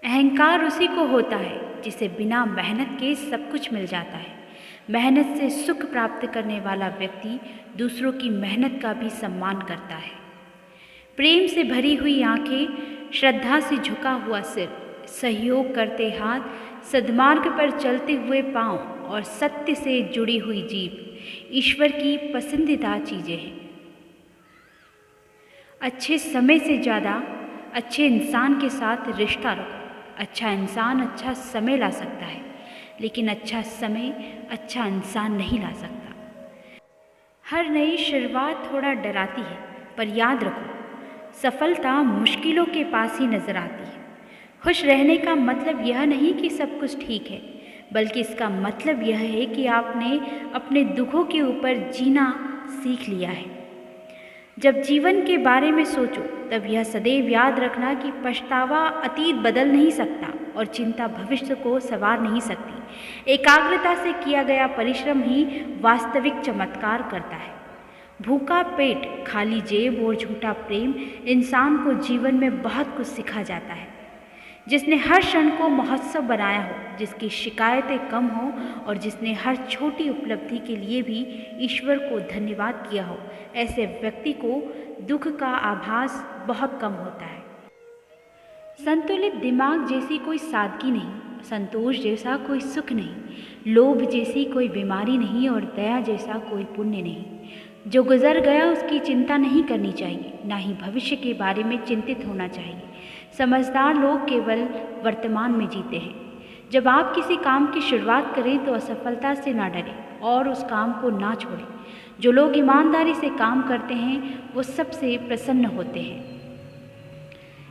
अहंकार उसी को होता है जिसे बिना मेहनत के सब कुछ मिल जाता है। मेहनत से सुख प्राप्त करने वाला व्यक्ति दूसरों की मेहनत का भी सम्मान करता है। प्रेम से भरी हुई आंखें, श्रद्धा से झुका हुआ सिर, सहयोग करते हाथ, सद्मार्ग पर चलते हुए पांव और सत्य से जुड़ी हुई जीभ ईश्वर की पसंदीदा चीज़ें हैं। अच्छे समय से ज़्यादा अच्छे इंसान के साथ रिश्ता रखो। अच्छा इंसान अच्छा समय ला सकता है, लेकिन अच्छा समय अच्छा इंसान नहीं ला सकता। हर नई शुरुआत थोड़ा डराती है, पर याद रखो, सफलता मुश्किलों के पास ही नज़र आती है। खुश रहने का मतलब यह नहीं कि सब कुछ ठीक है, बल्कि इसका मतलब यह है कि आपने अपने दुखों के ऊपर जीना सीख लिया है। जब जीवन के बारे में सोचो, तब यह सदैव याद रखना कि पछतावा अतीत बदल नहीं सकता और चिंता भविष्य को संवार नहीं सकती। एकाग्रता से किया गया परिश्रम ही वास्तविक चमत्कार करता है। भूखा पेट, खाली जेब और झूठा प्रेम इंसान को जीवन में बहुत कुछ सिखा जाता है। जिसने हर क्षण को महोत्सव बनाया हो, जिसकी शिकायतें कम हो और जिसने हर छोटी उपलब्धि के लिए भी ईश्वर को धन्यवाद किया हो, ऐसे व्यक्ति को दुख का आभास बहुत कम होता है। संतुलित दिमाग जैसी कोई सादगी नहीं, संतोष जैसा कोई सुख नहीं, लोभ जैसी कोई बीमारी नहीं और दया जैसा कोई पुण्य नहीं। जो गुजर गया उसकी चिंता नहीं करनी चाहिए, ना ही भविष्य के बारे में चिंतित होना चाहिए। समझदार लोग केवल वर्तमान में जीते हैं। जब आप किसी काम की शुरुआत करें तो असफलता से ना डरें और उस काम को ना छोड़ें। जो लोग ईमानदारी से काम करते हैं वो सबसे प्रसन्न होते हैं।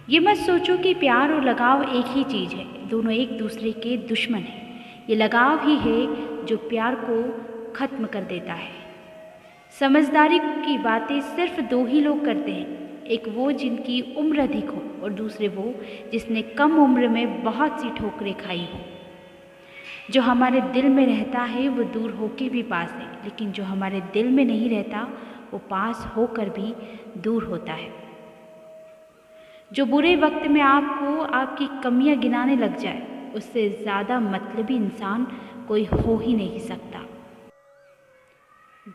ये मत सोचो कि प्यार और लगाव एक ही चीज़ है, दोनों एक दूसरे के दुश्मन हैं। ये लगाव ही है जो प्यार को खत्म कर देता है। समझदारी की बातें सिर्फ दो ही लोग करते हैं, एक वो जिनकी उम्र अधिक हो और दूसरे वो जिसने कम उम्र में बहुत सी ठोकरें खाई हो। जो हमारे दिल में रहता है वो दूर होकर भी पास है, लेकिन जो हमारे दिल में नहीं रहता वो पास होकर भी दूर होता है। जो बुरे वक्त में आपको आपकी कमियां गिनाने लग जाए, उससे ज़्यादा मतलबी इंसान कोई हो ही नहीं सकता।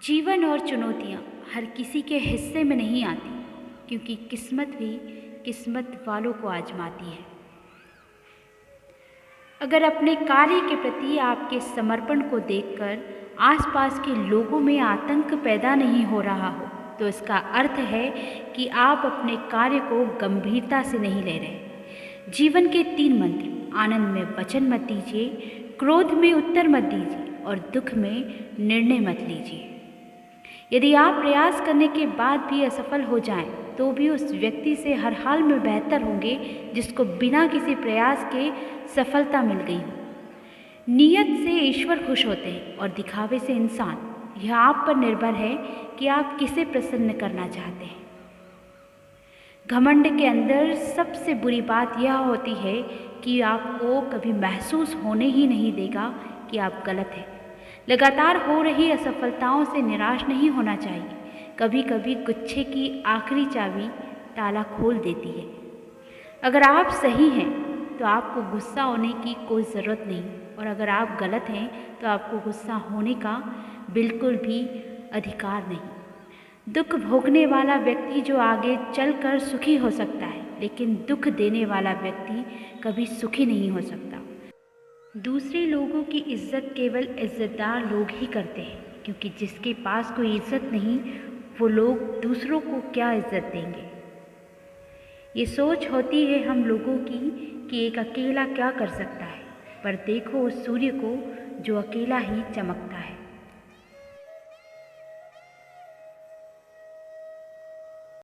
जीवन और चुनौतियाँ हर किसी के हिस्से में नहीं आती, क्योंकि किस्मत भी किस्मत वालों को आजमाती है। अगर अपने कार्य के प्रति आपके समर्पण को देखकर आसपास के लोगों में आतंक पैदा नहीं हो रहा हो, तो इसका अर्थ है कि आप अपने कार्य को गंभीरता से नहीं ले रहे। जीवन के 3 मंत्र: आनंद में वचन मत दीजिए, क्रोध में उत्तर मत दीजिए और दुख में निर्णय मत लीजिए। यदि आप प्रयास करने के बाद भी असफल हो जाएं, तो भी उस व्यक्ति से हर हाल में बेहतर होंगे जिसको बिना किसी प्रयास के सफलता मिल गई हो। नीयत से ईश्वर खुश होते हैं और दिखावे से इंसान। यह आप पर निर्भर है कि आप किसे प्रसन्न करना चाहते हैं। घमंड के अंदर सबसे बुरी बात यह होती है कि आपको कभी महसूस होने ही नहीं देगा कि आप गलत हैं। लगातार हो रही असफलताओं से निराश नहीं होना चाहिए। कभी कभी गुच्छे की आखिरी चाबी ताला खोल देती है। अगर आप सही हैं तो आपको गुस्सा होने की कोई ज़रूरत नहीं, और अगर आप गलत हैं तो आपको गुस्सा होने का बिल्कुल भी अधिकार नहीं। दुख भोगने वाला व्यक्ति जो आगे चलकर सुखी हो सकता है, लेकिन दुख देने वाला व्यक्ति कभी सुखी नहीं हो सकता। दूसरे लोगों की इज्जत केवल इज्जतदार लोग ही करते हैं, क्योंकि जिसके पास कोई इज्जत नहीं, वो लोग दूसरों को क्या इज्जत देंगे। ये सोच होती है हम लोगों की कि एक अकेला क्या कर सकता है, पर देखो उस सूर्य को जो अकेला ही चमकता है।